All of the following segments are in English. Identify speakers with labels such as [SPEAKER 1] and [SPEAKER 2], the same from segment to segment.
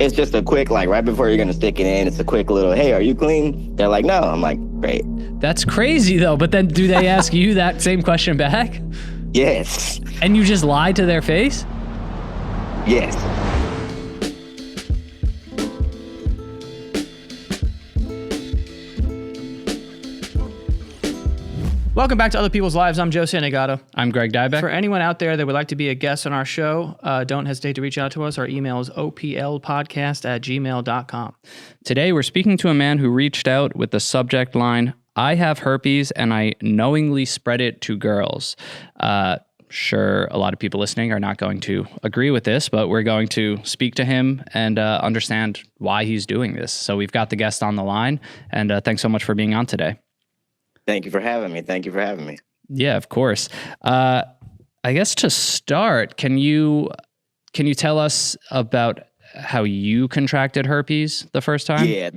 [SPEAKER 1] it's just a quick, like, right before you're going to stick it in, it's a quick little, hey, are you clean? They're like, no. I'm like, great.
[SPEAKER 2] That's crazy, though. But then do they ask you that same question back?
[SPEAKER 1] Yes.
[SPEAKER 2] And you just lie to their face?
[SPEAKER 1] Yes.
[SPEAKER 3] Welcome back to Other People's Lives. I'm Joe Santagato.
[SPEAKER 2] I'm Greg Dybec.
[SPEAKER 3] For anyone out there that would like to be a guest on our show, don't hesitate to reach out to us. Our email is oplpodcast@gmail.com.
[SPEAKER 2] Today, we're speaking to a man who reached out with the subject line, I have herpes and I knowingly spread it to girls. Sure, a lot of people listening are not going to agree with this, but we're going to speak to him and understand why he's doing this. So we've got the guest on the line, and thanks so much for being on today.
[SPEAKER 1] Thank you for having me.
[SPEAKER 2] Yeah, of course. I guess to start, can you tell us about how you contracted herpes the first time?
[SPEAKER 1] Yeah,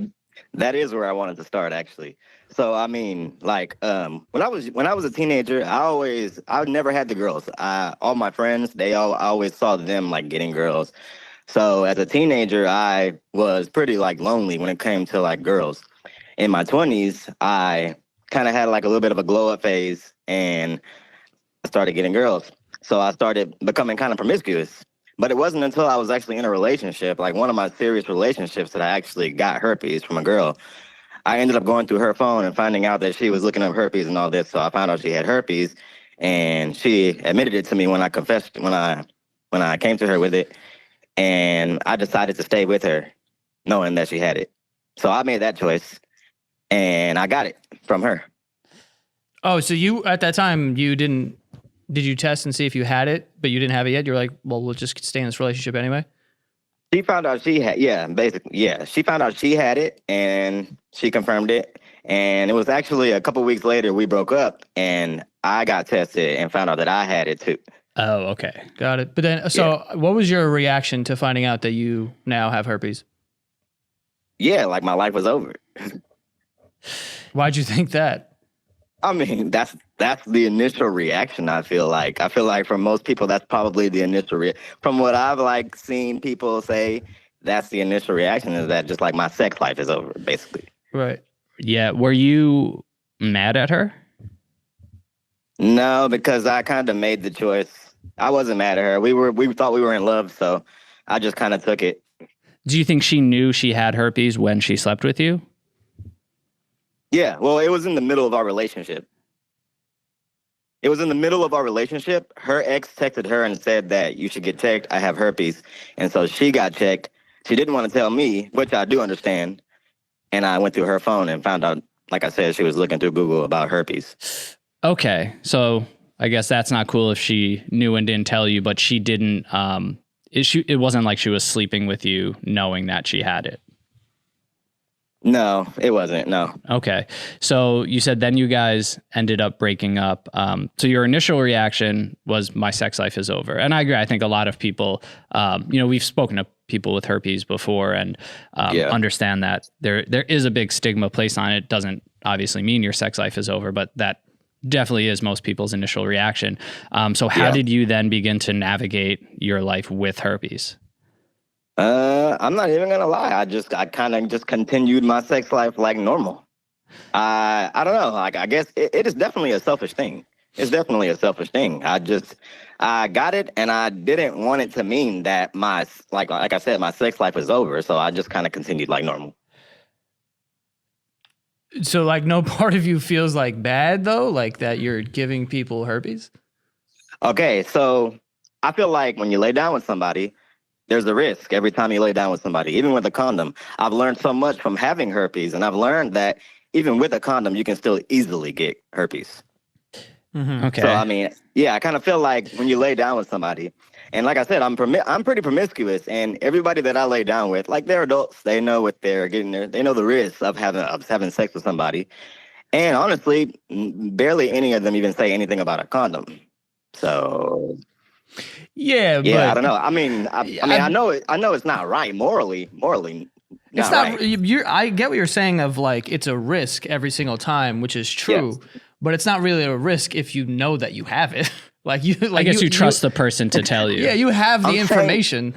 [SPEAKER 1] that is where I wanted to start, actually. So, I mean, like, when I was a teenager, I never had the girls. All my friends, I always saw them, like, getting girls. So, as a teenager, I was pretty, like, lonely when it came to, like, girls. In my 20s, I kind of had like a little bit of a glow up phase and I started getting girls. So I started becoming kind of promiscuous, but it wasn't until I was actually in a relationship, like one of my serious relationships, that I actually got herpes from a girl. I ended up going through her phone and finding out that she was looking up herpes and all this. So I found out she had herpes and she admitted it to me when I confessed, when I came to her with it. And I decided to stay with her knowing that she had it. So I made that choice. And I got it from her.
[SPEAKER 3] Oh, so you, at that time, did you test and see if you had it, but you didn't have it yet? You're like, well, we'll just stay in this relationship anyway?
[SPEAKER 1] She found out she had, she found out she had it and she confirmed it. And it was actually a couple weeks later we broke up and I got tested and found out that I had it too.
[SPEAKER 2] Oh, okay.
[SPEAKER 3] Got it. But then, so what was your reaction to finding out that you now have herpes?
[SPEAKER 1] Yeah, like my life was over.
[SPEAKER 3] Why'd you think that?
[SPEAKER 1] I mean, that's the initial reaction. I feel like for most people, that's probably the initial from what I've like seen people say, that's the initial reaction, is that just like my sex life is over, basically.
[SPEAKER 3] Right.
[SPEAKER 2] Yeah. Were you mad at her?
[SPEAKER 1] No, because I kind of made the choice. I wasn't mad at her. We thought we were in love, so I just kind of took it.
[SPEAKER 2] Do you think she knew she had herpes when she slept with you?
[SPEAKER 1] Yeah, well, it was in the middle of our relationship. Her ex texted her and said that you should get checked. I have herpes. And so she got checked. She didn't want to tell me, which I do understand. And I went through her phone and found out, like I said, she was looking through Google about herpes.
[SPEAKER 2] Okay, so I guess that's not cool if she knew and didn't tell you, but she didn't, it wasn't like she was sleeping with you knowing that she had it.
[SPEAKER 1] No, it wasn't. No.
[SPEAKER 2] Okay. So you said then you guys ended up breaking up. So your initial reaction was my sex life is over. And I agree. I think a lot of people, we've spoken to people with herpes before and understand that there is a big stigma placed on it. Doesn't obviously mean your sex life is over, but that definitely is most people's initial reaction. So how did you then begin to navigate your life with herpes?
[SPEAKER 1] I'm not even gonna lie. I kind of just continued my sex life like normal. I don't know. Like, I guess it is definitely a selfish thing. It's definitely a selfish thing. I got it, and I didn't want it to mean that like I said, my sex life is over. So I just kind of continued like normal.
[SPEAKER 3] So, like, no part of you feels like bad though, like that you're giving people herpes?
[SPEAKER 1] Okay, so I feel like when you lay down with somebody, there's a risk every time you lay down with somebody, even with a condom. I've learned so much from having herpes, and I've learned that even with a condom, you can still easily get herpes.
[SPEAKER 2] Mm-hmm. Okay.
[SPEAKER 1] So, I mean, yeah, I kind of feel like when you lay down with somebody, and like I said, I'm pretty promiscuous, and everybody that I lay down with, like, they're adults. They know what they're getting there. They know the risks of having sex with somebody. And honestly, barely any of them even say anything about a condom. So...
[SPEAKER 3] Yeah,
[SPEAKER 1] but I don't know. I know it's not right morally.
[SPEAKER 3] It's not. Right. I get what you're saying of like it's a risk every single time, which is true. Yes. But it's not really a risk if you know that you have it. I guess
[SPEAKER 2] you trust the person to tell you.
[SPEAKER 3] Yeah, you have the information.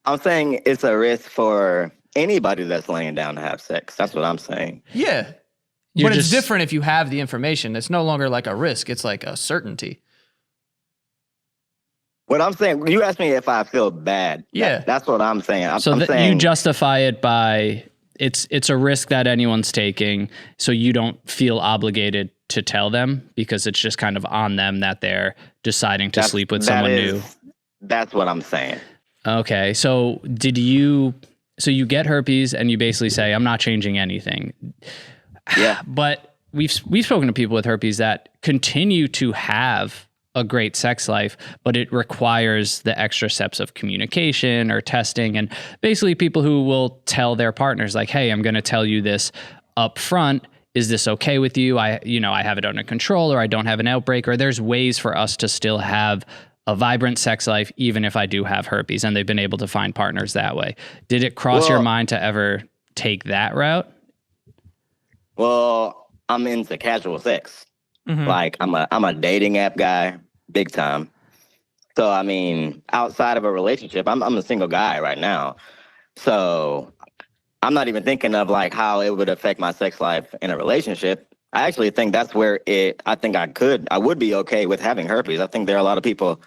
[SPEAKER 1] I'm saying it's a risk for anybody that's laying down to have sex. That's what I'm saying.
[SPEAKER 3] Yeah. But it's different if you have the information. It's no longer like a risk. It's like a certainty.
[SPEAKER 1] What I'm saying, you asked me if I feel bad.
[SPEAKER 3] Yeah.
[SPEAKER 1] That's what I'm saying. I'm
[SPEAKER 2] saying you justify it by it's a risk that anyone's taking, so you don't feel obligated to tell them because it's just kind of on them that they're deciding to sleep with someone new.
[SPEAKER 1] That's what I'm saying.
[SPEAKER 2] Okay. So you get herpes and you basically say, I'm not changing anything.
[SPEAKER 1] Yeah.
[SPEAKER 2] But we've spoken to people with herpes that continue to have a great sex life, but it requires the extra steps of communication or testing, and basically people who will tell their partners like, hey, I'm going to tell you this up front. Is this okay with you? I have it under control, or I don't have an outbreak, or there's ways for us to still have a vibrant sex life even if I do have herpes, and they've been able to find partners that way. Did it cross your mind to ever take that route?
[SPEAKER 1] Well, I'm into casual sex. Mm-hmm. Like I'm a dating app guy, big time. So I mean, outside of a relationship, I'm a single guy right now. So I'm not even thinking of like how it would affect my sex life in a relationship. I actually think that's where I would be okay with having herpes. I think there are a lot of people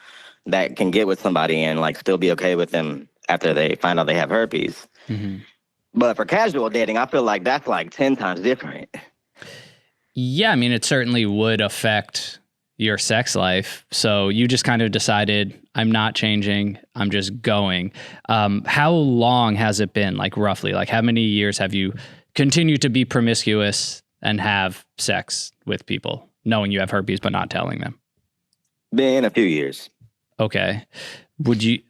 [SPEAKER 1] that can get with somebody and like still be okay with them after they find out they have herpes. Mm-hmm. But for casual dating, I feel like that's like 10 times different.
[SPEAKER 2] Yeah, I mean, it certainly would affect your sex life. So you just kind of decided, I'm not changing, I'm just going. How long has it been, like roughly? Like how many years have you continued to be promiscuous and have sex with people, knowing you have herpes but not telling them?
[SPEAKER 1] Been a few years.
[SPEAKER 2] Okay.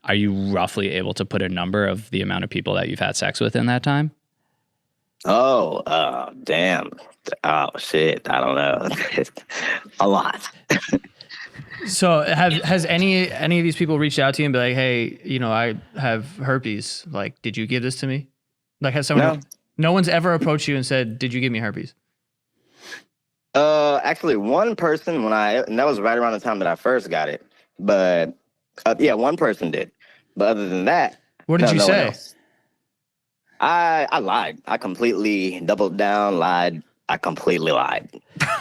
[SPEAKER 2] Are you roughly able to put a number of the amount of people that you've had sex with in that time?
[SPEAKER 1] Oh, damn. Oh, shit. I don't know. A lot.
[SPEAKER 3] So has any of these people reached out to you and be like, hey, I have herpes. Like, did you give this to me? Like, has someone... No one's ever approached you and said, did you give me herpes?
[SPEAKER 1] Actually, one person and that was right around the time that I first got it. But one person did. But other than that,
[SPEAKER 3] what did you say?
[SPEAKER 1] I lied. I completely doubled down, lied. I completely lied.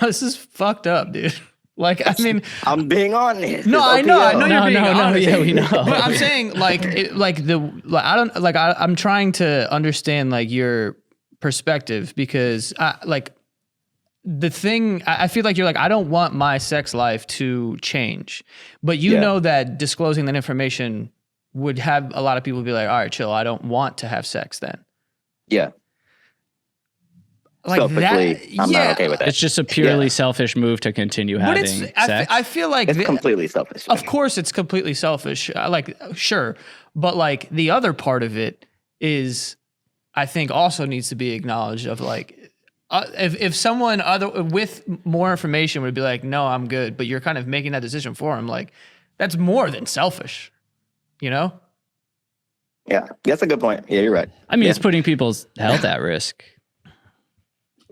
[SPEAKER 3] This is fucked up, dude. Like, I mean,
[SPEAKER 1] I'm being honest.
[SPEAKER 3] No, I know you're being honest.
[SPEAKER 2] Yeah, we know.
[SPEAKER 3] But I'm saying, I'm trying to understand like your perspective, because I feel like you're like, I don't want my sex life to change, but you know that disclosing that information would have a lot of people be like, all right, chill, I don't want to have sex then.
[SPEAKER 1] Yeah.
[SPEAKER 3] Like
[SPEAKER 1] selfishly, I'm not okay with that.
[SPEAKER 2] It's just a purely selfish move to continue having sex.
[SPEAKER 3] I feel like
[SPEAKER 1] it's completely selfish.
[SPEAKER 3] Of course it's completely selfish. Sure. But like the other part of it is, I think also needs to be acknowledged of like, if someone with more information would be like, no, I'm good, but you're kind of making that decision for him, like that's more than selfish, Yeah,
[SPEAKER 1] that's a good point. Yeah, you're right.
[SPEAKER 2] I mean, it's putting people's health at risk.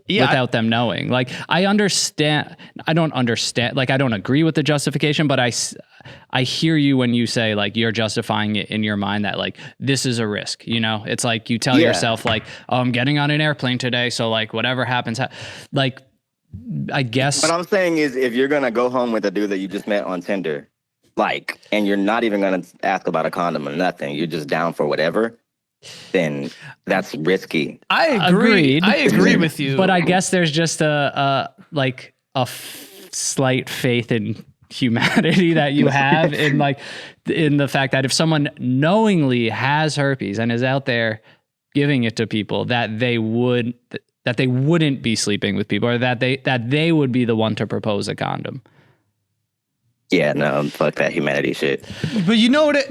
[SPEAKER 2] Without them knowing. Like, I don't understand, like, I don't agree with the justification, but I hear you when you say, like, you're justifying it in your mind that, like, this is a risk, It's like you tell yourself, like, oh, I'm getting on an airplane today, so, like, whatever happens, like, I guess.
[SPEAKER 1] What I'm saying is, if you're going to go home with a dude that you just met on Tinder, like, and you're not even going to ask about a condom or nothing, you're just down for whatever, then that's risky.
[SPEAKER 3] I agree. I agree with you.
[SPEAKER 2] But I guess there's just a slight faith in humanity that you have in the fact that if someone knowingly has herpes and is out there giving it to people, that they wouldn't be sleeping with people, or that they would be the one to propose a condom.
[SPEAKER 3] Yeah,
[SPEAKER 1] no, fuck that humanity shit.
[SPEAKER 3] But you know what it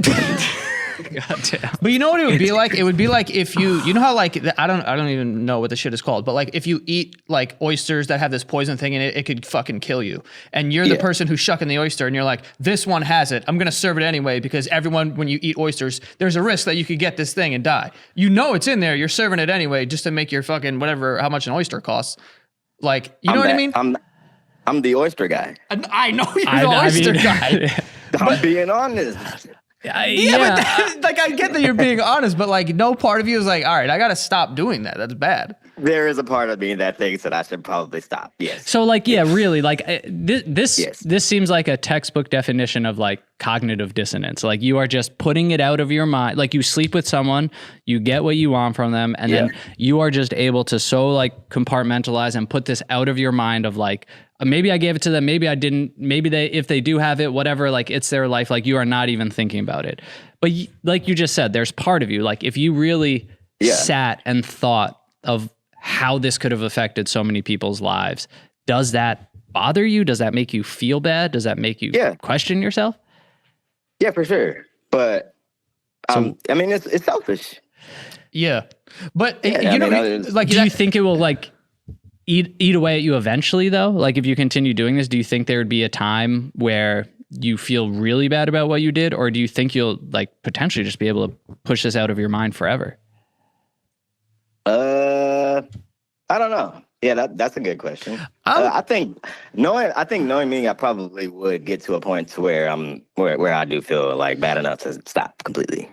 [SPEAKER 3] Goddamn. But you know what it would be like? It would be like if you know how like I don't even know what the shit is called, but like if you eat like oysters that have this poison thing in it, it could fucking kill you. And you're the person who's shucking the oyster, and you're like, this one has it. I'm gonna serve it anyway because everyone, when you eat oysters, there's a risk that you could get this thing and die. You know it's in there. You're serving it anyway just to make your fucking whatever, how much an oyster costs. Like, you know what I mean?
[SPEAKER 1] I'm the oyster guy.
[SPEAKER 3] I know you're the oyster guy.
[SPEAKER 1] I'm being honest.
[SPEAKER 3] But like I get that you're being honest, but like no part of you is like, all right, I got to stop doing that. That's bad.
[SPEAKER 1] There is a part of me that thinks that I should probably stop. Yes.
[SPEAKER 2] So like, yeah, really, like this
[SPEAKER 1] Yes.
[SPEAKER 2] seems like a textbook definition of like cognitive dissonance. Like you are just putting it out of your mind. Like you sleep with someone, you get what you want from them, and then you are just able to so like compartmentalize and put this out of your mind of like, maybe I gave it to them, maybe I didn't, maybe if they do have it, whatever, like it's their life. Like you are not even thinking about it. But like you just said, there's part of you, like if you really sat and thought of how this could have affected so many people's lives, does that bother you? Does that make you feel bad? Does that make you question yourself?
[SPEAKER 1] Yeah, for sure. But I mean, it's selfish.
[SPEAKER 3] Yeah. But
[SPEAKER 1] Yeah,
[SPEAKER 3] you
[SPEAKER 1] I
[SPEAKER 3] know,
[SPEAKER 1] mean,
[SPEAKER 3] like
[SPEAKER 2] Do you think it will like eat away at you eventually though? Like if you continue doing this, do you think there would be a time where you feel really bad about what you did? Or do you think you'll like potentially just be able to push this out of your mind forever?
[SPEAKER 1] I don't know. Yeah, that's a good question. I think knowing me, I probably would get to a point to where where I do feel like bad enough to stop completely.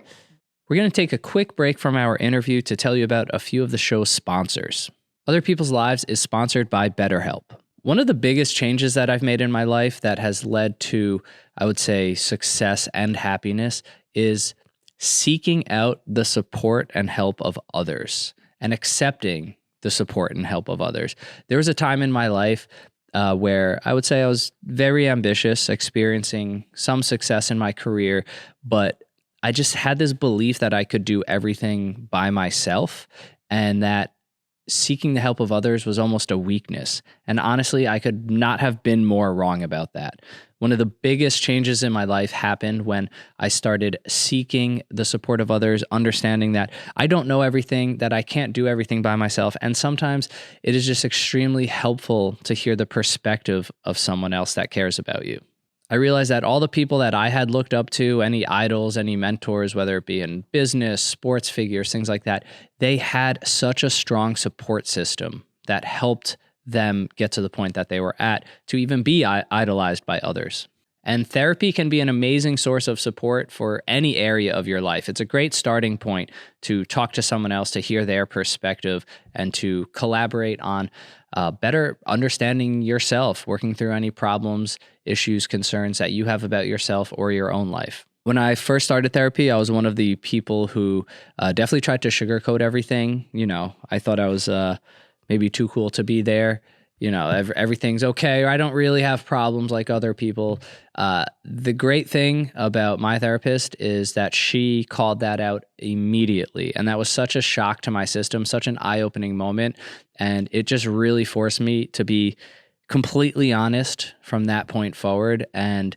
[SPEAKER 2] We're going to take a quick break from our interview to tell you about a few of the show's sponsors. Other People's Lives is sponsored by BetterHelp. One of the biggest changes that I've made in my life that has led to, I would say, success and happiness is seeking out the support and help of others and accepting the support and help of others. There was a time in my life where I would say I was very ambitious, experiencing some success in my career, but I just had this belief that I could do everything by myself and that seeking the help of others was almost a weakness. And honestly, I could not have been more wrong about that. One of the biggest changes in my life happened when I started seeking the support of others, understanding that I don't know everything, that I can't do everything by myself. And sometimes it is just extremely helpful to hear the perspective of someone else that cares about you. I realized that all the people that I had looked up to, any idols, any mentors, whether it be in business, sports figures, things like that, they had such a strong support system that helped them get to the point that they were at to even be idolized by others. And therapy can be an amazing source of support for any area of your life. It's a great starting point to talk to someone else, to hear their perspective, and to collaborate on better understanding yourself, working through any problems, issues, concerns that you have about yourself or your own life. When I first started therapy, I was one of the people who definitely tried to sugarcoat everything. You know, I thought I was maybe too cool to be there. You know, everything's okay, or I don't really have problems like other people. The great thing about my therapist is that she called that out immediately. And that was such a shock to my system, such an eye-opening moment. And it just really forced me to be completely honest from that point forward. And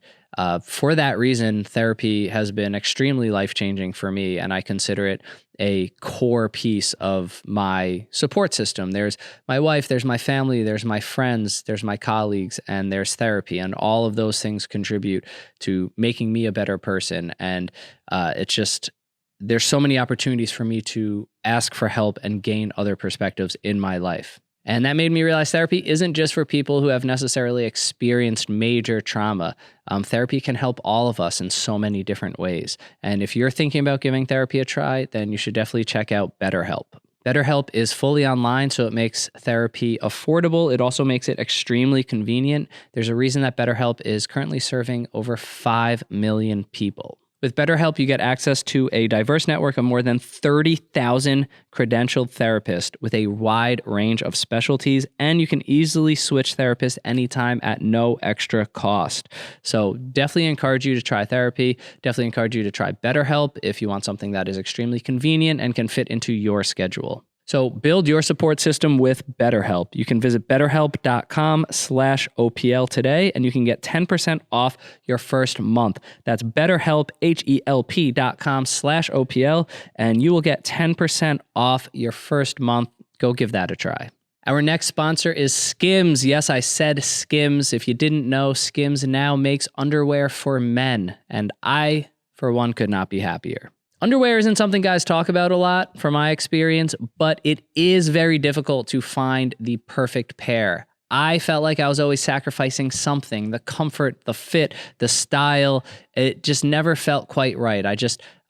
[SPEAKER 2] for that reason, therapy has been extremely life-changing for me, and I consider it a core piece of my support system. There's my wife, there's my family, there's my friends, there's my colleagues, and there's therapy, and all of those things contribute to making me a better person. And it's just, there's so many opportunities for me to ask for help and gain other perspectives in my life. And that made me realize therapy isn't just for people who have necessarily experienced major trauma. Therapy can help all of us in so many different ways. And if you're thinking about giving therapy a try, then you should definitely check out BetterHelp. BetterHelp is fully online, so it makes therapy affordable. It also makes it extremely convenient. There's a reason that BetterHelp is currently serving over 5 million people. With BetterHelp, you get access to a diverse network of more than 30,000 credentialed therapists with a wide range of specialties, and you can easily switch therapists anytime at no extra cost. So definitely encourage you to try therapy. Definitely encourage you to try BetterHelp if you want something that is extremely convenient and can fit into your schedule. So build your support system with BetterHelp. You can visit betterhelp.com/OPL today, and you can get 10% off your first month. That's BetterHelp, HELP.com/OPL, and you will get 10% off your first month. Go give that a try. Our next sponsor is Skims. Yes, I said Skims. If you didn't know, Skims now makes underwear for men, and I, for one, could not be happier. Underwear isn't something guys talk about a lot, from my experience, but it is very difficult to find the perfect pair. I felt like I was always sacrificing something, the comfort, the fit, the style. It just never felt quite right.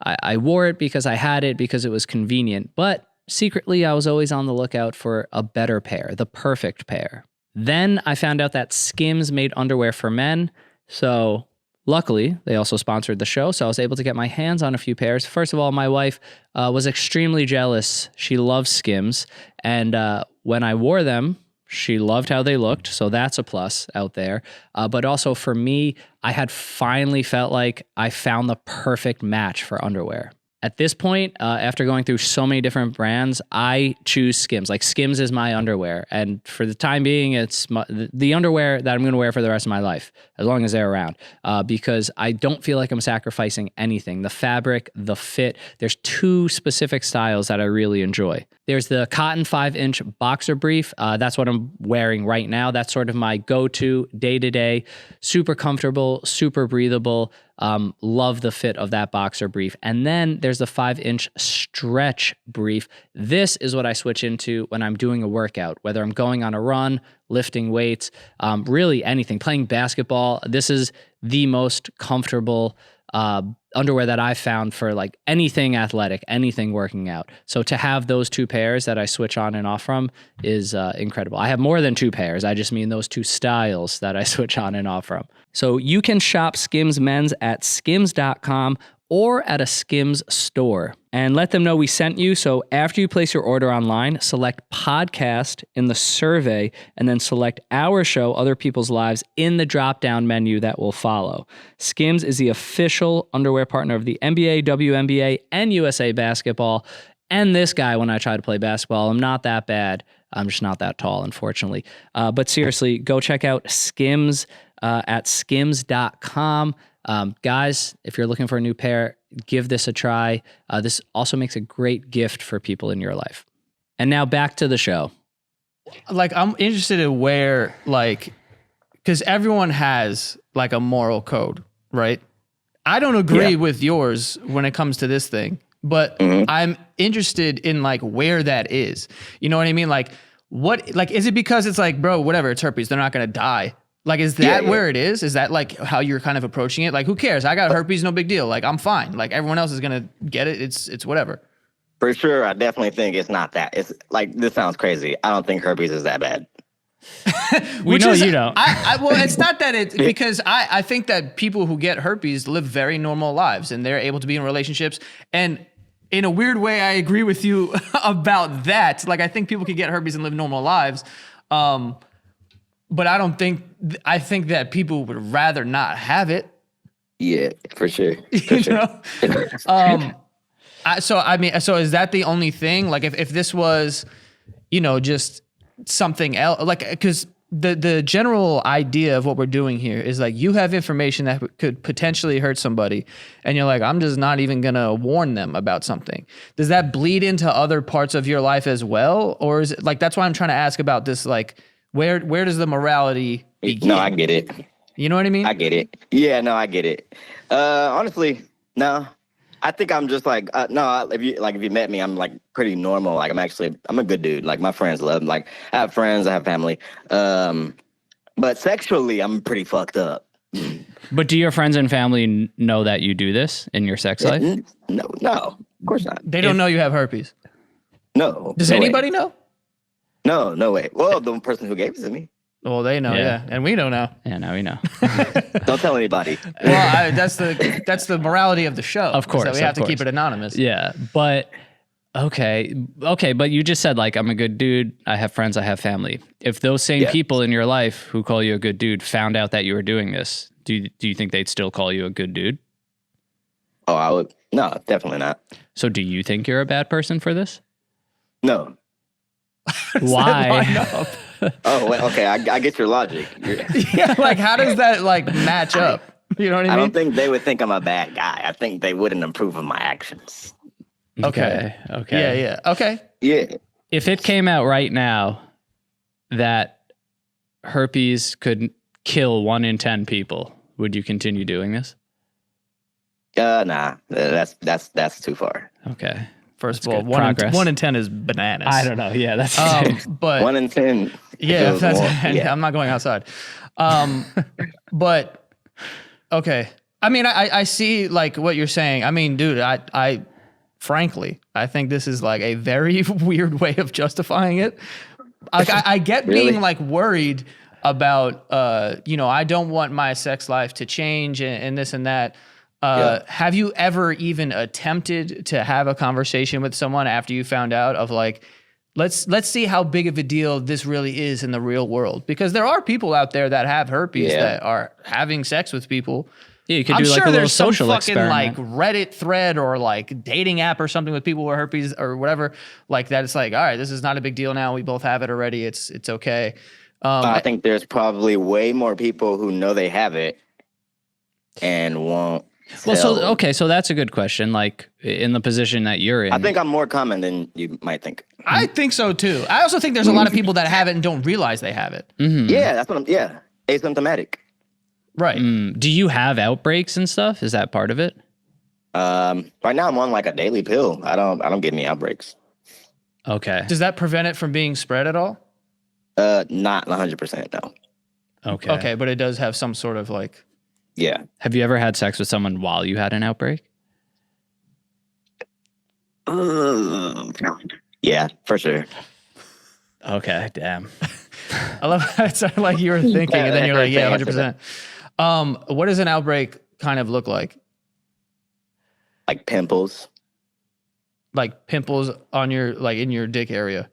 [SPEAKER 2] I wore it because I had it, because it was convenient. But secretly, I was always on the lookout for a better pair, the perfect pair. Then I found out that Skims made underwear for men. So luckily, they also sponsored the show, so I was able to get my hands on a few pairs. First of all, my wife was extremely jealous. She loves Skims, and when I wore them, she loved how they looked, so that's a plus out there. But also for me, I had finally felt like I found the perfect match for underwear. At this point, after going through so many different brands, I choose Skims. Like, Skims is my underwear. And for the time being, it's the underwear that I'm going to wear for the rest of my life, as long as they're around, because I don't feel like I'm sacrificing anything. The fabric, the fit. There's two specific styles that I really enjoy. There's the cotton 5-inch boxer brief. That's what I'm wearing right now. That's sort of my go-to day-to-day. Super comfortable, super breathable. Love the fit of that boxer brief. And then there's the 5-inch stretch brief. This is what I switch into when I'm doing a workout, whether I'm going on a run, lifting weights, really anything, playing basketball. This is the most comfortable underwear that I've found for like anything athletic, anything working out. So to have those two pairs that I switch on and off from is incredible. I have more than two pairs. I just mean those two styles that I switch on and off from. So you can shop Skims Men's at skims.com or at a Skims store and let them know we sent you. So after you place your order online, select podcast in the survey and then select our show, Other People's Lives, in the drop-down menu that will follow. Skims is the official underwear partner of the NBA, WNBA, and USA Basketball. And this guy, when I try to play basketball, I'm not that bad. I'm just not that tall, unfortunately. But seriously, go check out Skims at skims.com. Guys, if you're looking for a new pair, give this a try. This also makes a great gift for people in your life. And now back to the show.
[SPEAKER 3] Like, I'm interested in where, like, because everyone has like a moral code, right? I don't agree with yours when it comes to this thing, but I'm interested in like where that is. You know what I mean? Like, what, like, is it because it's like, bro, whatever, it's herpes, they're not going to die. Like, is that where it is? Is that like how you're kind of approaching it? Like, who cares? I got herpes, no big deal. Like, I'm fine. Like, everyone else is going to get it. It's whatever.
[SPEAKER 1] For sure, I definitely think it's not that. It's like, this sounds crazy. I don't think herpes is that bad.
[SPEAKER 2] We know you don't.
[SPEAKER 3] Well, it's not that it's because I think that people who get herpes live very normal lives and they're able to be in relationships. And in a weird way, I agree with you about that. Like, I think people can get herpes and live normal lives. But I think that people would rather not have it.
[SPEAKER 1] Yeah, for sure.
[SPEAKER 3] know? So is that the only thing? Like, if this was, just something else, like, because the general idea of what we're doing here is like, you have information that could potentially hurt somebody, and you're like, I'm just not even gonna warn them about something. Does that bleed into other parts of your life as well, or is it like, that's why I'm trying to ask about this, like, where does the morality begin?
[SPEAKER 1] No, I get it.
[SPEAKER 3] You know what I mean?
[SPEAKER 1] I get it. Yeah, no, I get it. Honestly, no. I think I'm just like, no, if you met me, I'm like pretty normal. Like, I'm a good dude. Like, my friends love me. Like, I have friends, I have family. But sexually, I'm pretty fucked up.
[SPEAKER 2] But do your friends and family know that you do this in your sex life?
[SPEAKER 1] No, of course not.
[SPEAKER 3] They don't know you have herpes.
[SPEAKER 1] No.
[SPEAKER 3] Does anybody know?
[SPEAKER 1] No way. Well, the person who gave it to me.
[SPEAKER 3] Well, they know, yeah. And we don't know.
[SPEAKER 2] Yeah, now we know.
[SPEAKER 1] Don't tell anybody.
[SPEAKER 3] Well, that's the morality of the show.
[SPEAKER 2] Of course.
[SPEAKER 3] So we have to keep it anonymous.
[SPEAKER 2] Yeah, but okay, but you just said, like, I'm a good dude, I have friends, I have family. If those same people in your life who call you a good dude found out that you were doing this, do you think they'd still call you a good dude?
[SPEAKER 1] Oh, I would. No, definitely not.
[SPEAKER 2] So do you think you're a bad person for this?
[SPEAKER 1] No.
[SPEAKER 2] Why?
[SPEAKER 1] Oh, well, okay. I get your logic.
[SPEAKER 3] Yeah, like, how does that like match up? You know what I mean?
[SPEAKER 1] I don't think they would think I'm a bad guy. I think they wouldn't approve of my actions.
[SPEAKER 2] Okay.
[SPEAKER 3] Yeah. Okay.
[SPEAKER 1] Yeah.
[SPEAKER 2] If it came out right now that herpes could kill 1 in 10 people, would you continue doing this?
[SPEAKER 1] Nah. That's too far.
[SPEAKER 2] Okay.
[SPEAKER 3] First of all, 1 in 10 is bananas.
[SPEAKER 2] I don't know. Yeah, that's
[SPEAKER 3] but
[SPEAKER 1] 1 in 10.
[SPEAKER 3] Yeah,
[SPEAKER 1] was warm, yeah.
[SPEAKER 3] I'm not going outside. But okay. I mean, I see like what you're saying. I mean, dude, I frankly, I think this is like a very weird way of justifying it. Like, I get
[SPEAKER 1] Really?
[SPEAKER 3] being like worried about, I don't want my sex life to change and this and that. Have you ever even attempted to have a conversation with someone after you found out of like, let's see how big of a deal this really is in the real world? Because there are people out there that have herpes that are having sex with people.
[SPEAKER 2] Yeah, you could
[SPEAKER 3] I'm
[SPEAKER 2] do like
[SPEAKER 3] sure
[SPEAKER 2] a little
[SPEAKER 3] there's some
[SPEAKER 2] social
[SPEAKER 3] fucking
[SPEAKER 2] experiment.
[SPEAKER 3] like Reddit thread or like dating app or something with people with herpes or whatever like that. It's like, all right, this is not a big deal now. We both have it already. It's okay.
[SPEAKER 1] I think there's probably way more people who know they have it and won't.
[SPEAKER 2] Well,
[SPEAKER 1] tell.
[SPEAKER 2] so that's a good question. Like in the position that you're in,
[SPEAKER 1] I think I'm more common than you might think.
[SPEAKER 3] I think so too. I also think there's a lot of people that have it and don't realize they have it.
[SPEAKER 1] Yeah, that's what I'm. Yeah, asymptomatic.
[SPEAKER 3] Right.
[SPEAKER 2] Do you have outbreaks and stuff? Is that part of it?
[SPEAKER 1] Right now I'm on like a daily pill. I don't get any outbreaks.
[SPEAKER 2] Okay.
[SPEAKER 3] Does that prevent it from being spread at all?
[SPEAKER 1] Not 100%. No.
[SPEAKER 2] Okay.
[SPEAKER 3] Okay, but it does have some sort of like.
[SPEAKER 1] Yeah.
[SPEAKER 2] Have you ever had sex with someone while you had an outbreak?
[SPEAKER 1] Yeah, for sure.
[SPEAKER 2] Okay, damn.
[SPEAKER 3] I love how it sounded like you were thinking, and then you're like, yeah, 100%. What does an outbreak kind of look like?
[SPEAKER 1] Like pimples.
[SPEAKER 3] Like pimples on your, like in your dick area.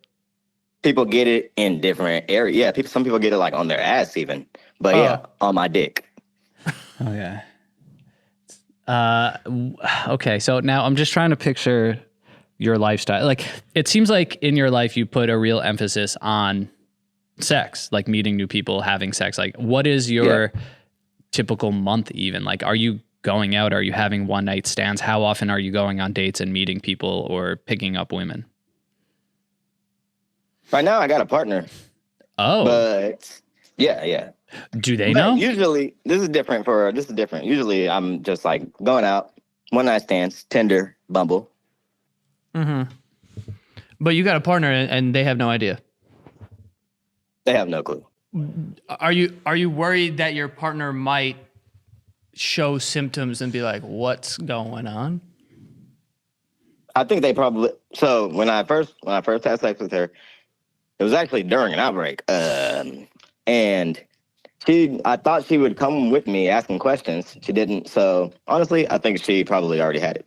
[SPEAKER 1] People get it in different areas. Yeah, some people get it like on their ass even. But yeah, on my dick.
[SPEAKER 2] Okay. Okay, so now I'm just trying to picture your lifestyle. Like, it seems like in your life you put a real emphasis on sex, like meeting new people, having sex. Like, what is your typical month even? Like, are you going out? Are you having one night stands? How often are you going on dates and meeting people or picking up women?
[SPEAKER 1] Right now I got a partner.
[SPEAKER 2] Oh.
[SPEAKER 1] But yeah.
[SPEAKER 2] Do they know?
[SPEAKER 1] Usually, this is different. Usually, I'm just like going out, one night stands, Tinder, Bumble.
[SPEAKER 3] Mm-hmm. But you got a partner and they have no idea.
[SPEAKER 1] They have no clue.
[SPEAKER 3] Are you worried that your partner might show symptoms and be like, "What's going on?"
[SPEAKER 1] I think they probably. So when I first had sex with her, it was actually during an outbreak, and. I thought she would come with me asking questions. She didn't. So honestly, I think she probably already had it.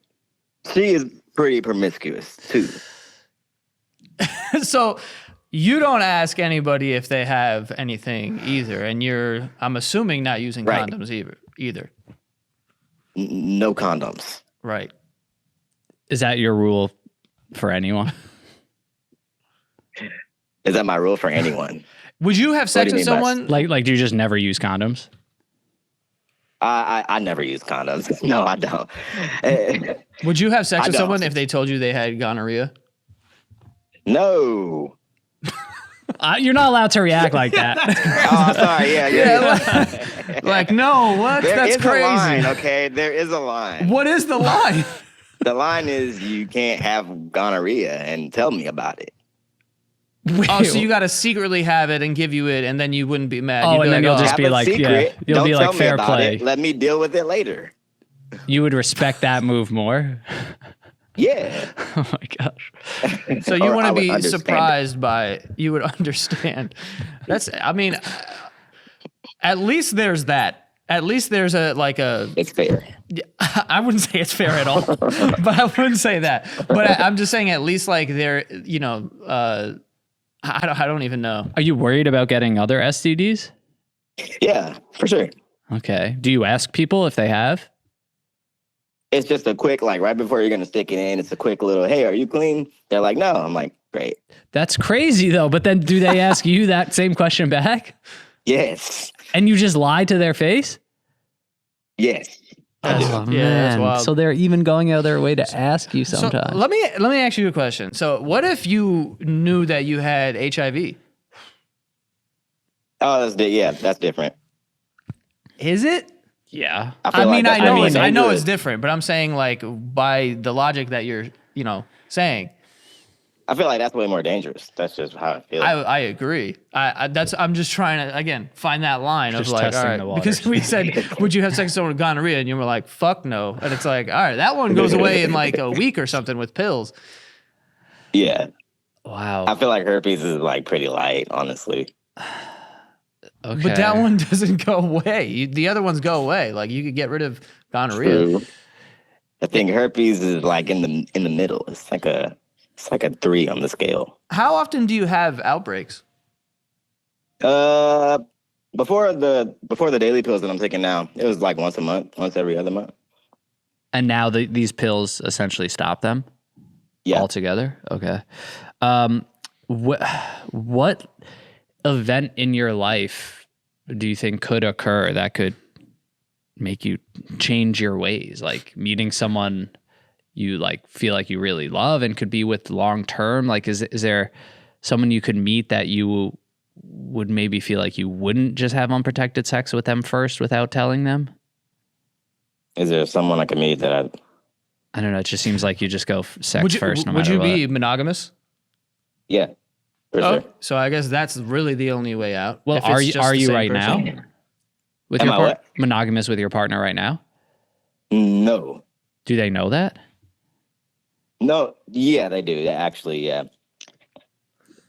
[SPEAKER 1] She is pretty promiscuous too.
[SPEAKER 3] So you don't ask anybody if they have anything either, and I'm assuming not using condoms either.
[SPEAKER 1] No condoms.
[SPEAKER 3] Right.
[SPEAKER 2] Is that your rule for anyone?
[SPEAKER 1] Is that my rule for anyone?
[SPEAKER 3] Would you have sex with someone?
[SPEAKER 2] Like, do you just never use condoms?
[SPEAKER 1] I never use condoms. No, I don't.
[SPEAKER 3] Would you have sex with someone if they told you they had gonorrhea?
[SPEAKER 1] No.
[SPEAKER 2] You're not allowed to react like that.
[SPEAKER 1] Oh, sorry. Yeah.
[SPEAKER 3] Like, no, what? That's crazy.
[SPEAKER 1] A line, okay? There is a line.
[SPEAKER 3] What is the line?
[SPEAKER 1] The line is you can't have gonorrhea and tell me about it.
[SPEAKER 3] Oh, so you got to secretly have it and give you it, and then you wouldn't be mad.
[SPEAKER 2] Oh, and then you'll just be like,
[SPEAKER 1] secret.
[SPEAKER 2] You'll
[SPEAKER 1] Don't
[SPEAKER 2] be like,
[SPEAKER 1] tell me
[SPEAKER 2] fair
[SPEAKER 1] about
[SPEAKER 2] play.
[SPEAKER 1] It. Let me deal with it later.
[SPEAKER 2] You would respect that move more?
[SPEAKER 1] Yeah.
[SPEAKER 2] Oh my gosh.
[SPEAKER 3] So you want to be surprised by, you would understand. I mean, at least there's that. At least there's
[SPEAKER 1] It's fair.
[SPEAKER 3] I wouldn't say it's fair at all, but I wouldn't say that. But I'm just saying at least like there, I don't even know.
[SPEAKER 2] Are you worried about getting other STDs?
[SPEAKER 1] Yeah, for sure.
[SPEAKER 2] Okay. Do you ask people if they have?
[SPEAKER 1] It's just a quick, like right before you're going to stick it in, it's a quick little, hey, are you clean? They're like, no. I'm like, great.
[SPEAKER 2] That's crazy though. But then do they ask you that same question back?
[SPEAKER 1] Yes.
[SPEAKER 2] And you just lie to their face?
[SPEAKER 1] Yes.
[SPEAKER 2] Oh,
[SPEAKER 3] yeah, that's wild.
[SPEAKER 2] So they're even going out of their way to ask you sometimes.
[SPEAKER 3] So let me ask you a question. So what if you knew that you had HIV?
[SPEAKER 1] Oh, that's different.
[SPEAKER 3] Is it?
[SPEAKER 2] Yeah.
[SPEAKER 3] I know it's different, but I'm saying like by the logic that you're, saying.
[SPEAKER 1] I feel like that's way more dangerous. That's just how I feel.
[SPEAKER 3] I agree. I'm just trying to, again, find that line
[SPEAKER 2] Just
[SPEAKER 3] of like, all
[SPEAKER 2] testing
[SPEAKER 3] right,
[SPEAKER 2] the waters.
[SPEAKER 3] because we said, would you have sex with someone with gonorrhea? And you were like, fuck no. And it's like, all right, that one goes away in like a week or something with pills.
[SPEAKER 1] Yeah.
[SPEAKER 2] Wow.
[SPEAKER 1] I feel like herpes is like pretty light, honestly.
[SPEAKER 2] Okay.
[SPEAKER 3] But that one doesn't go away. The other ones go away. Like you could get rid of gonorrhea.
[SPEAKER 1] True. I think herpes is like in the middle. It's like a 3 on the scale.
[SPEAKER 3] How often do you have outbreaks?
[SPEAKER 1] Before the daily pills that I'm taking now, it was like once a month, once every other month.
[SPEAKER 2] And now these pills essentially stop them?
[SPEAKER 1] Yeah.
[SPEAKER 2] Altogether? Okay. What event in your life do you think could occur that could make you change your ways? Like meeting someone you like feel like you really love and could be with long term? Like is there someone you could meet that you would maybe feel like you wouldn't just have unprotected sex with them first without telling them?
[SPEAKER 1] Is there someone I could meet that
[SPEAKER 2] I don't know. It just seems like you just go sex first no matter
[SPEAKER 3] Would
[SPEAKER 2] what.
[SPEAKER 3] you be monogamous?
[SPEAKER 1] Yeah, for sure.
[SPEAKER 3] So I guess that's really the only way out.
[SPEAKER 2] Well,
[SPEAKER 3] if it's
[SPEAKER 2] are you
[SPEAKER 3] just the same
[SPEAKER 2] right
[SPEAKER 3] person.
[SPEAKER 2] now? With
[SPEAKER 1] Am
[SPEAKER 2] your
[SPEAKER 1] I what?
[SPEAKER 2] monogamous with your partner right now?
[SPEAKER 1] No.
[SPEAKER 2] Do they know that?
[SPEAKER 1] No, yeah, they do. Actually, yeah.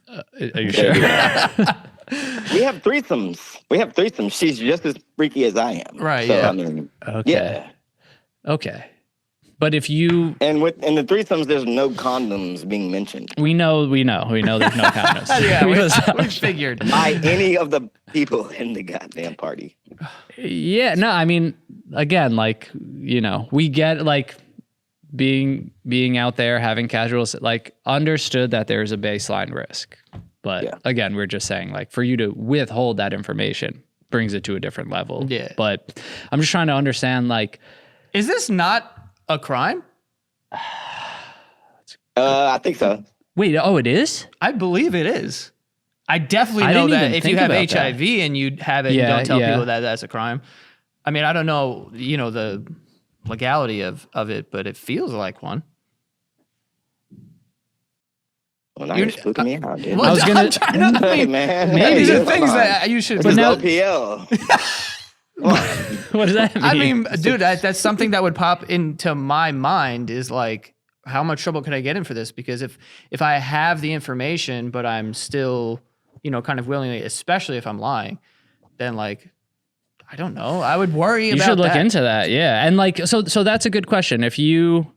[SPEAKER 2] Are you sure?
[SPEAKER 1] We have threesomes. She's just as freaky as I am.
[SPEAKER 3] Right,
[SPEAKER 1] So,
[SPEAKER 3] yeah.
[SPEAKER 1] I mean,
[SPEAKER 2] Okay.
[SPEAKER 1] yeah.
[SPEAKER 2] Okay. But if you,
[SPEAKER 1] And in the threesomes, there's no condoms being mentioned
[SPEAKER 2] we know there's no condoms.
[SPEAKER 3] Yeah, we
[SPEAKER 2] We-
[SPEAKER 3] figured.
[SPEAKER 1] by any of the people in the goddamn party.
[SPEAKER 2] yeah, no, I mean, again, like, you know, we get like being out there, having casuals, like understood that there's a baseline risk. But
[SPEAKER 1] Yeah.
[SPEAKER 2] again, we're just saying like for you to withhold that information brings it to a different level.
[SPEAKER 3] Yeah.
[SPEAKER 2] But I'm just trying to understand like,
[SPEAKER 3] Is this not a crime?
[SPEAKER 1] I think so.
[SPEAKER 2] wait, oh, it is?
[SPEAKER 3] I believe it is. I definitely
[SPEAKER 2] I
[SPEAKER 3] know
[SPEAKER 2] didn't
[SPEAKER 3] that
[SPEAKER 2] even
[SPEAKER 3] if you
[SPEAKER 2] think
[SPEAKER 3] have
[SPEAKER 2] about that.
[SPEAKER 3] HIV and you have it,
[SPEAKER 2] Yeah,
[SPEAKER 3] and don't tell
[SPEAKER 2] yeah.
[SPEAKER 3] people that that's a crime. I mean, I don't know, the legality of it, but it feels like one.
[SPEAKER 1] Well, now you're just looking me out, dude.
[SPEAKER 3] Well,
[SPEAKER 2] I was gonna-
[SPEAKER 3] I'm trying to
[SPEAKER 1] Hey,
[SPEAKER 3] think.
[SPEAKER 1] man.
[SPEAKER 3] Maybe
[SPEAKER 1] Hey,
[SPEAKER 3] the
[SPEAKER 1] come
[SPEAKER 3] things
[SPEAKER 1] on.
[SPEAKER 3] that you should.
[SPEAKER 1] This is
[SPEAKER 2] now-
[SPEAKER 1] OPL. Come on.
[SPEAKER 2] What does that mean?
[SPEAKER 3] I mean, dude, that's something that would pop into my mind is like, how much trouble could I get in for this? Because if I have the information, but I'm still, kind of willingly, especially if I'm lying, then like, I don't know. I would worry
[SPEAKER 2] you
[SPEAKER 3] about
[SPEAKER 2] should look
[SPEAKER 3] that.
[SPEAKER 2] into that. Yeah. And like, so that's a good question. If you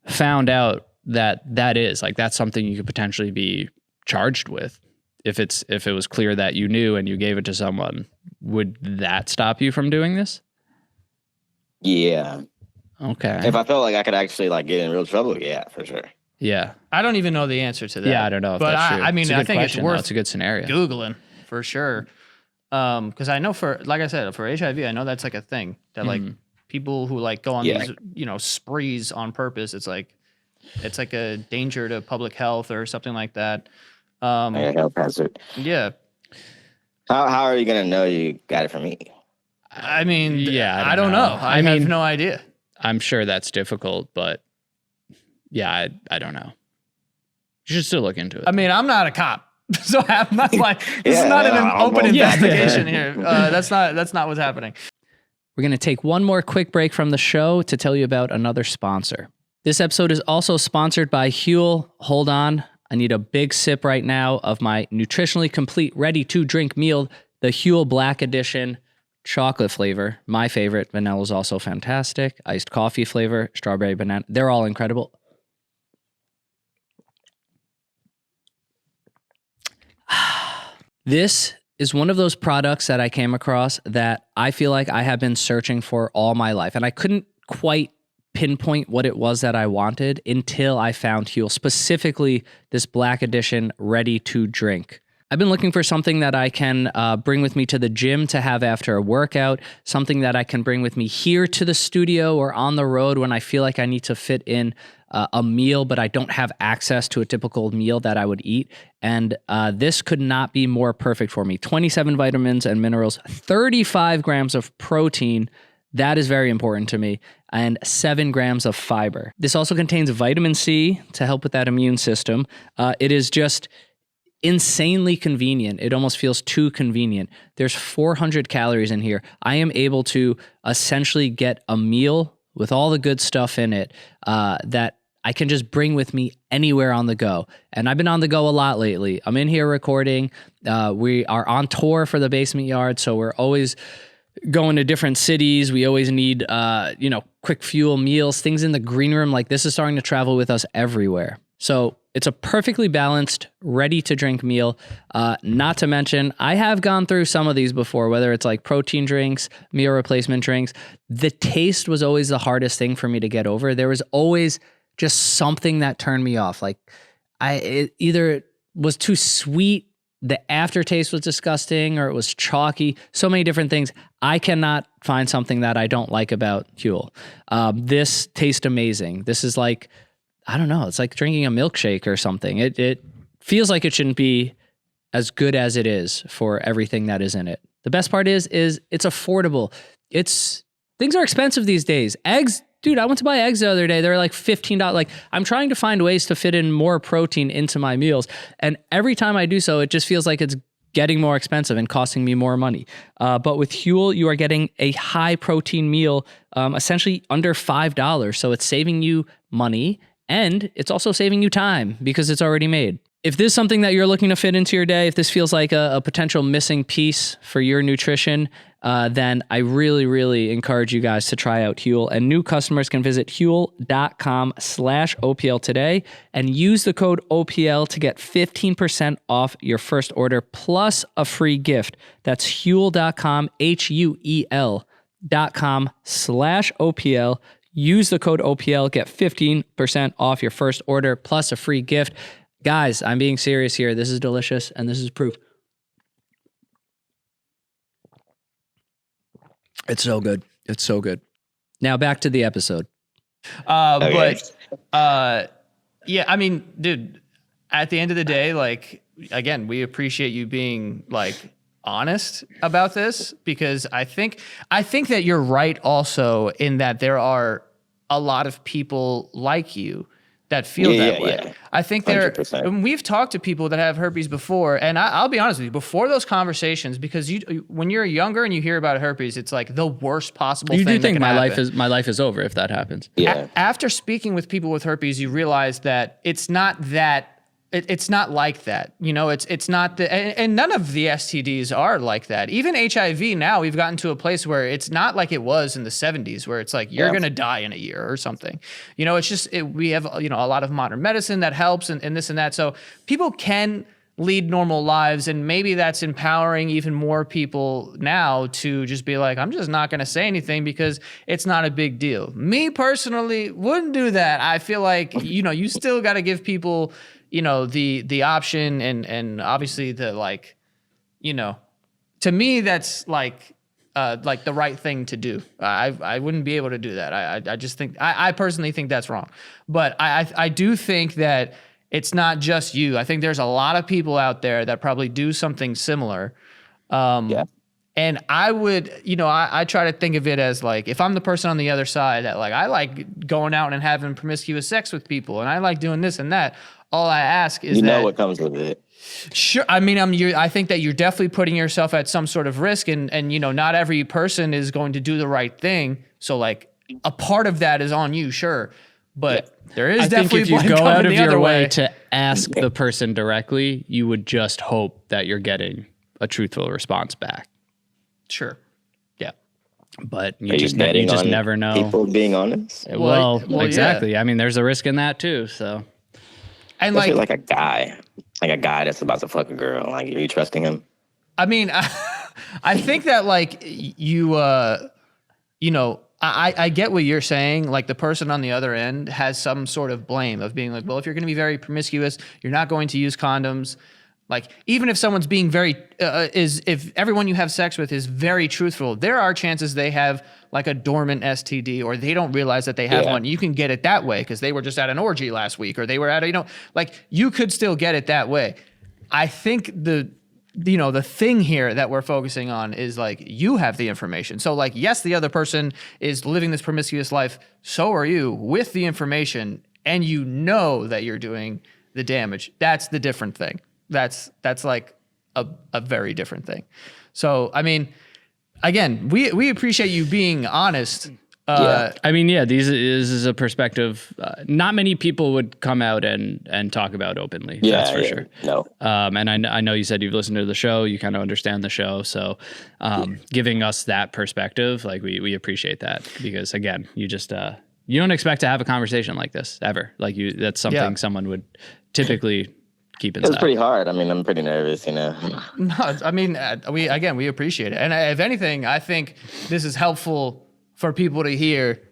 [SPEAKER 2] found out that is like, that's something you could potentially be charged with. If it was clear that you knew and you gave it to someone, would that stop you from doing this?
[SPEAKER 1] Yeah.
[SPEAKER 2] Okay.
[SPEAKER 1] If I felt like I could actually like get in real trouble, yeah, for sure.
[SPEAKER 2] Yeah.
[SPEAKER 3] I don't even know the answer to that.
[SPEAKER 2] Yeah. I don't know if
[SPEAKER 3] But
[SPEAKER 2] that's true.
[SPEAKER 3] I mean,
[SPEAKER 2] It's a
[SPEAKER 3] I
[SPEAKER 2] good
[SPEAKER 3] think it's
[SPEAKER 2] question, though.
[SPEAKER 3] worth
[SPEAKER 2] It's a good scenario.
[SPEAKER 3] Googling for sure. Because I know like I said, for HIV, I know that's like a thing that like people who like go on
[SPEAKER 1] Yeah.
[SPEAKER 3] these, sprees on purpose. It's like a danger to public health or something like that.
[SPEAKER 1] Yeah, health hazard.
[SPEAKER 3] Yeah.
[SPEAKER 1] How are you gonna know you got it from me?
[SPEAKER 3] I mean,
[SPEAKER 2] Yeah,
[SPEAKER 3] I don't know. I
[SPEAKER 2] I
[SPEAKER 3] have
[SPEAKER 2] mean-
[SPEAKER 3] no idea.
[SPEAKER 2] I'm sure that's difficult, but yeah, I don't know. You should still look into it.
[SPEAKER 3] I mean, I'm not a cop. So I'm not like, this is
[SPEAKER 1] Yeah,
[SPEAKER 3] not an
[SPEAKER 1] yeah,
[SPEAKER 3] open
[SPEAKER 1] yeah.
[SPEAKER 3] investigation here. That's not what's happening.
[SPEAKER 2] We're going to take one more quick break from the show to tell you about another sponsor. This episode is also sponsored by Huel. Hold on. I need a big sip right now of my nutritionally complete, ready-to-drink meal, the Huel Black Edition chocolate flavor. My favorite. Vanilla is also fantastic. Iced coffee flavor, strawberry banana. They're all incredible. This is one of those products that I came across that I feel like I have been searching for all my life. And I couldn't quite pinpoint what it was that I wanted until I found Huel, specifically this Black Edition ready to drink. I've been looking for something that I can bring with me to the gym to have after a workout, something that I can bring with me here to the studio or on the road when I feel like I need to fit in a meal, but I don't have access to a typical meal that I would eat. And this could not be more perfect for me. 27 vitamins and minerals, 35 grams of protein. That is very important to me. And 7 grams of fiber. This also contains vitamin C to help with that immune system. It is just insanely convenient. It almost feels too convenient. There's 400 calories in here. I am able to essentially get a meal with all the good stuff in it that I can just bring with me anywhere on the go. And I've been on the go a lot lately. I'm in here recording. We are on tour for the Basement Yard, so we're always going to different cities. We always need, quick fuel meals, things in the green room. Like, this is starting to travel with us everywhere. So it's a perfectly balanced, ready to drink meal. Not to mention, I have gone through some of these before, whether it's like protein drinks, meal replacement drinks. The taste was always the hardest thing for me to get over. There was always just something that turned me off. Like, it either was too sweet, the aftertaste was disgusting, or it was chalky. So many different things. I cannot find something that I don't like about Huel. This tastes amazing. This is like, I don't know, it's like drinking a milkshake or something. It feels like it shouldn't be as good as it is for everything that is in it. The best part is it's affordable. Things are expensive these days. Eggs, dude, I went to buy eggs the other day. They're like $15. Like, I'm trying to find ways to fit in more protein into my meals. And every time I do so, it just feels like it's getting more expensive and costing me more money. But with Huel, you are getting a high protein meal, essentially under $5. So it's saving you money, and it's also saving you time because it's already made. If this is something that you're looking to fit into your day, if this feels like a potential missing piece for your nutrition, then I really, really encourage you guys to try out Huel. And new customers can visit huel.com/OPL today and use the code OPL to get 15% off your first order plus a free gift. That's huel.com, HUEL.com/OPL. Use the code OPL, get 15% off your first order plus a free gift. Guys, I'm being serious here. This is delicious, and this is proof. It's so good. It's so good. Now back to the episode.
[SPEAKER 3] Yeah, I mean, dude, at the end of the day, like, again, we appreciate you being like honest about this, because I think that you're right also in that there are a lot of people like you that feel that way. Yeah. I think we've talked to people that have herpes before, and I'll be honest with you, before those conversations, because when you're younger and you hear about herpes, it's like the worst possible thing. You do think my
[SPEAKER 2] life is over if that happens.
[SPEAKER 3] Yeah. After speaking with people with herpes, you realize that it's not that. It's not like that, it's not and none of the STDs are like that. Even HIV now, we've gotten to a place where it's not like it was in the 70s, where it's like, you're going to die in a year or something. It's just, we have, a lot of modern medicine that helps and this and that. So people can lead normal lives, and maybe that's empowering even more people now to just be like, I'm just not going to say anything because it's not a big deal. Me personally wouldn't do that. I feel like, you still got to give people the option, and obviously the like, to me, that's like the right thing to do. I wouldn't be able to do that. I just think, I personally think that's wrong. But I do think that it's not just you. I think there's a lot of people out there that probably do something similar. And I would, I try to think of it as like, if I'm the person on the other side that like, I like going out and having promiscuous sex with people, and I like doing this and that. All I ask is that
[SPEAKER 1] what comes with it.
[SPEAKER 3] Sure. I mean, I think that you're definitely putting yourself at some sort of risk, and not every person is going to do the right thing. So like, a part of that is on you, sure, but there is definitely.
[SPEAKER 2] I think if you go out of your way to ask the person directly, you would just hope that you're getting a truthful response back.
[SPEAKER 3] Sure. Yeah.
[SPEAKER 2] But you just never know.
[SPEAKER 1] People being honest.
[SPEAKER 2] Well, exactly. Yeah. I mean, there's a risk in that too. So.
[SPEAKER 1] And like a guy that's about to fuck a girl. Like, are you trusting him?
[SPEAKER 3] I mean, I think that like you, I get what you're saying. Like, the person on the other end has some sort of blame of being like, well, if you're going to be very promiscuous, you're not going to use condoms. Like, even if someone's being very, if everyone you have sex with is very truthful, there are chances they have like a dormant STD, or they don't realize that they have one. You can get it that way because they were just at an orgy last week, or they were at you could still get it that way. I think the thing here that we're focusing on is like you have the information. So like, yes, the other person is living this promiscuous life. So are you with the information, and you know that you're doing the damage. That's the different thing. That's like a very different thing. So, I mean, again, we appreciate you being honest.
[SPEAKER 2] I mean, this is a perspective not many people would come out and talk about openly. That's for sure.
[SPEAKER 1] No.
[SPEAKER 2] And I know you said you've listened to the show, you kind of understand the show. So giving us that perspective, like we appreciate that, because again, you just, you don't expect to have a conversation like this ever. Like that's something someone would typically keep inside.
[SPEAKER 1] It's pretty hard. I mean, I'm pretty nervous, No,
[SPEAKER 3] I mean, we appreciate it. And if anything, I think this is helpful for people to hear.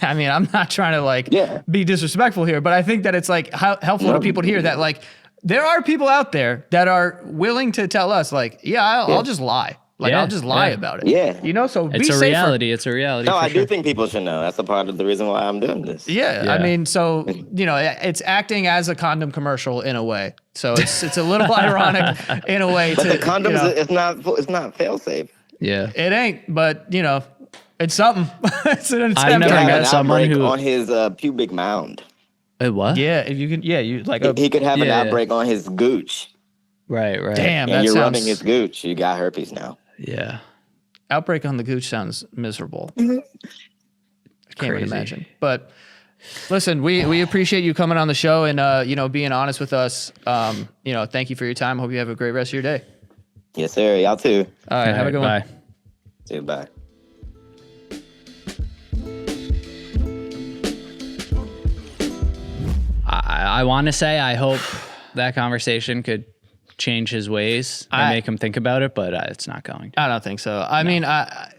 [SPEAKER 3] I mean, I'm not trying to be disrespectful here, but I think that it's like helpful to people to hear that like there are people out there that are willing to tell us like, I'll just lie. Like I'll just lie about it.
[SPEAKER 1] Yeah.
[SPEAKER 3] So
[SPEAKER 2] it's
[SPEAKER 3] be
[SPEAKER 2] a
[SPEAKER 3] safer.
[SPEAKER 2] reality. It's a reality.
[SPEAKER 1] No, I
[SPEAKER 2] sure.
[SPEAKER 1] do think people should know. That's a part of the reason why I'm doing this.
[SPEAKER 3] Yeah. I mean, so, it's acting as a condom commercial in a way. So it's a little ironic in a way.
[SPEAKER 1] But the condoms, it's not fail safe.
[SPEAKER 2] Yeah.
[SPEAKER 3] It ain't, but it's something. It's an attempt.
[SPEAKER 2] I've never
[SPEAKER 1] Have
[SPEAKER 2] met
[SPEAKER 1] an
[SPEAKER 2] someone
[SPEAKER 1] outbreak
[SPEAKER 2] who
[SPEAKER 1] on his pubic mound.
[SPEAKER 2] Wait, what?
[SPEAKER 3] Yeah, if you can, you like
[SPEAKER 1] He could have an outbreak on his gooch.
[SPEAKER 2] Right.
[SPEAKER 3] Damn,
[SPEAKER 1] And
[SPEAKER 3] that
[SPEAKER 1] you're
[SPEAKER 3] sounds.
[SPEAKER 1] rubbing his gooch. You got herpes now.
[SPEAKER 2] Yeah.
[SPEAKER 3] Outbreak on the gooch sounds miserable. I can't even imagine. But listen, we appreciate you coming on the show and being honest with us. Thank you for your time. Hope you have a great rest of your day.
[SPEAKER 1] Yes, sir. Y'all too.
[SPEAKER 3] All right, have a good one.
[SPEAKER 2] Bye.
[SPEAKER 1] See you. Bye.
[SPEAKER 2] I want to say I hope that conversation could change his ways and make him think about it, but it's not going to.
[SPEAKER 3] I don't think so. I mean, I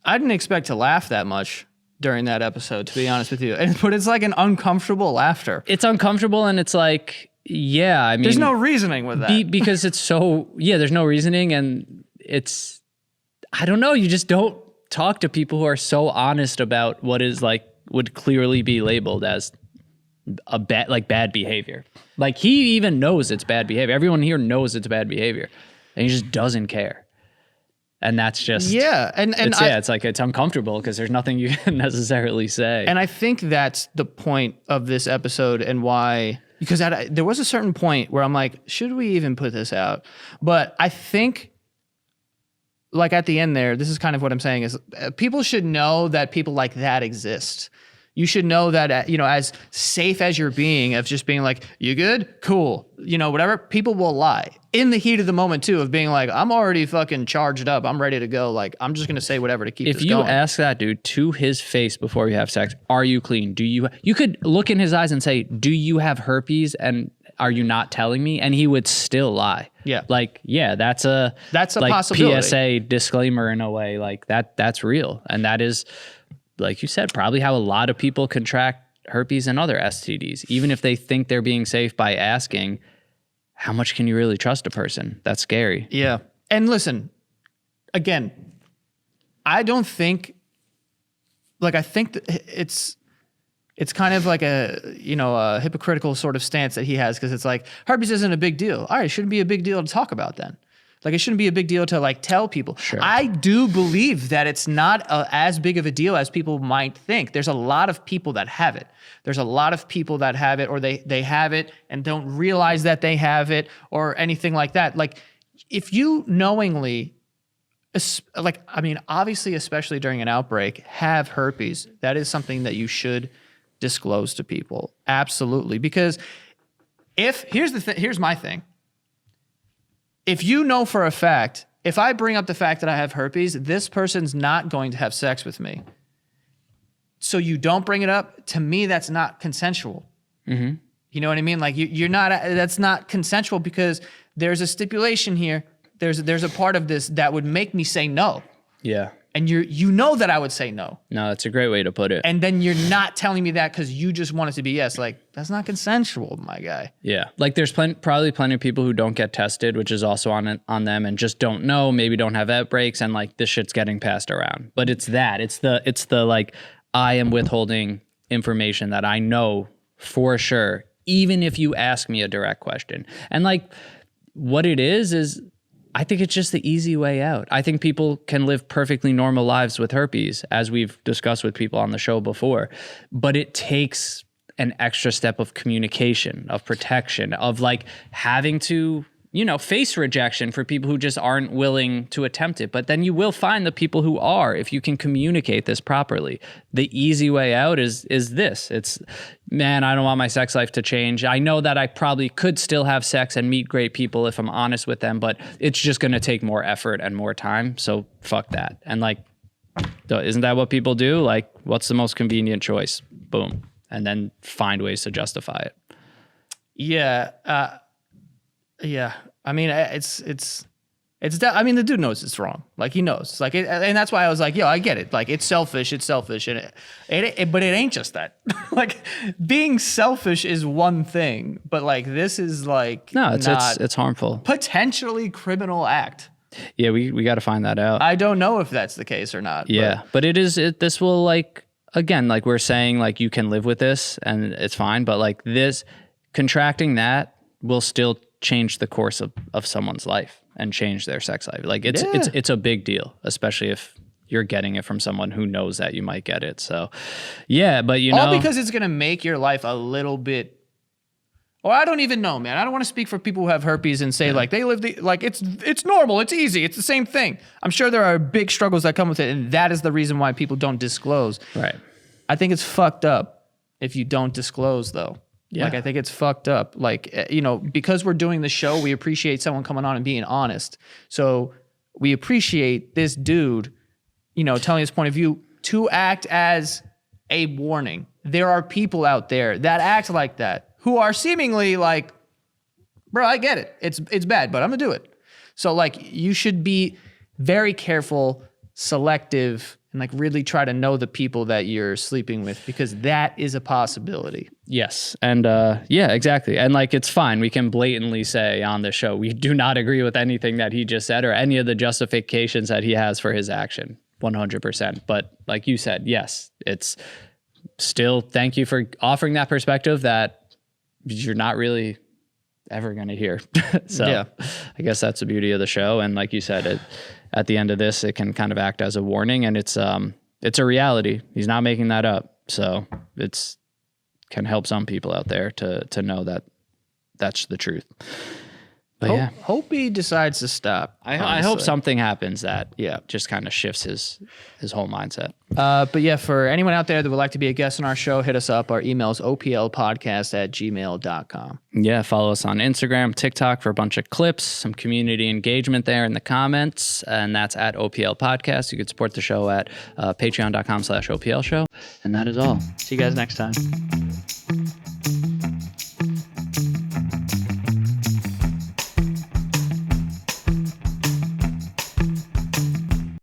[SPEAKER 3] didn't expect to laugh that much during that episode, to be honest with you. But it's like an uncomfortable laughter.
[SPEAKER 2] It's uncomfortable, and it's like, I mean,
[SPEAKER 3] there's no reasoning with that.
[SPEAKER 2] Because it's so, there's no reasoning, and it's, I don't know, you just don't talk to people who are so honest about what is like, would clearly be labeled as a bad behavior. Like he even knows it's bad behavior. Everyone here knows it's bad behavior, and he just doesn't care. And that's just it's uncomfortable because there's nothing you can necessarily say.
[SPEAKER 3] And I think that's the point of this episode and why, because there was a certain point where I'm like, should we even put this out? But I think like at the end there, this is kind of what I'm saying is people should know that people like that exist. You should know that, as safe as you're being, of just being like, you good? Cool. Whatever. People will lie in the heat of the moment too, of being like, I'm already fucking charged up. I'm ready to go. Like, I'm just going to say whatever to keep this going.
[SPEAKER 2] If you ask that dude to his face before you have sex, are you clean? You could look in his eyes and say, do you have herpes? And are you not telling me? And he would still lie.
[SPEAKER 3] Yeah.
[SPEAKER 2] Like, that's a like
[SPEAKER 3] possibility.
[SPEAKER 2] PSA disclaimer in a way, like that's real. And that is, like you said, probably how a lot of people contract herpes and other STDs, even if they think they're being safe by asking, how much can you really trust a person? That's scary.
[SPEAKER 3] Yeah. And listen, again, I don't think, I think that it's kind of like a hypocritical sort of stance that he has, because it's like, herpes isn't a big deal. All right, it shouldn't be a big deal to talk about then. Like, it shouldn't be a big deal to tell people.
[SPEAKER 2] Sure.
[SPEAKER 3] I do believe that it's not as big of a deal as people might think. There's a lot of people that have it. There's a lot of people that have it, or they have it and don't realize that they have it or anything like that. Like, if you knowingly, obviously, especially during an outbreak, have herpes, that is something that you should disclose to people. Absolutely. Because here's my thing. If you know for a fact, if I bring up the fact that I have herpes, this person's not going to have sex with me. So you don't bring it up. To me, that's not consensual.
[SPEAKER 2] Mm-hmm.
[SPEAKER 3] You know what I mean? Like you're not. That's not consensual, because there's a stipulation here. There's a part of this that would make me say no.
[SPEAKER 2] Yeah.
[SPEAKER 3] And you know that I would say no.
[SPEAKER 2] No, that's a great way to put it.
[SPEAKER 3] And then you're not telling me that because you just want it to be yes. Like, that's not consensual, my guy.
[SPEAKER 2] Yeah. Like, there's probably plenty of people who don't get tested, which is also on them, and just don't know, maybe don't have outbreaks, and like this shit's getting passed around. But it's the like, I am withholding information that I know for sure, even if you ask me a direct question. And like, what it is I think it's just the easy way out. I think people can live perfectly normal lives with herpes, as we've discussed with people on the show before, but it takes an extra step of communication, of protection, of like having to, face rejection for people who just aren't willing to attempt it. But then you will find the people who are, if you can communicate this properly. The easy way out is this. It's, man, I don't want my sex life to change. I know that I probably could still have sex and meet great people if I'm honest with them, but it's just going to take more effort and more time. So fuck that. And like, isn't that what people do? Like, what's the most convenient choice? Boom. And then find ways to justify it.
[SPEAKER 3] Yeah. Yeah. I mean, I mean, the dude knows it's wrong. Like, he knows. Like, and that's why I was like, yo, I get it. Like, it's selfish. It's selfish. And but it ain't just that. Like, being selfish is one thing, but like, this is like,
[SPEAKER 2] no, it's harmful.
[SPEAKER 3] Potentially criminal act.
[SPEAKER 2] Yeah, we got to find that out.
[SPEAKER 3] I don't know if that's the case or not.
[SPEAKER 2] Yeah, but this will, like, again, like we're saying, like, you can live with this and it's fine, but like this, contracting that will still change the course of someone's life and change their sex life. Like it's a big deal, especially if you're getting it from someone who knows that you might get it. So yeah, but
[SPEAKER 3] all because it's going to make your life a little bit, or I don't even know, man. I don't want to speak for people who have herpes and say like they live like it's normal, it's easy, it's the same thing. I'm sure there are big struggles that come with it, and that is the reason why people don't disclose.
[SPEAKER 2] Right.
[SPEAKER 3] I think it's fucked up if you don't disclose, though.
[SPEAKER 2] Yeah.
[SPEAKER 3] Like, I think it's fucked up. Like, because we're doing the show, we appreciate someone coming on and being honest. So we appreciate this dude, telling his point of view to act as a warning. There are people out there that act like that, who are seemingly like, bro, I get it. It's bad, but I'm gonna do it. So like, you should be very careful, selective, and like really try to know the people that you're sleeping with, because that is a possibility.
[SPEAKER 2] Yes. And yeah, exactly. And like, it's fine. We can blatantly say on the show, we do not agree with anything that he just said or any of the justifications that he has for his action. 100%. But like you said, yes, it's still, thank you for offering that perspective that you're not really ever going to hear. So yeah. I guess that's the beauty of the show. And like you said, at the end of this, it can kind of act as a warning, and it's a reality. He's not making that up. So can help some people out there to know that that's the truth. But
[SPEAKER 3] hope he decides to stop.
[SPEAKER 2] I hope something happens that just kind of shifts his whole mindset.
[SPEAKER 3] But yeah, for anyone out there that would like to be a guest on our show, hit us up. Our email is oplpodcast@gmail.com.
[SPEAKER 2] Yeah, follow us on Instagram, TikTok for a bunch of clips, some community engagement there in the comments, and that's at OPL Podcast. You can support the show at patreon.com/OPL show. And that is all.
[SPEAKER 3] See you guys next time.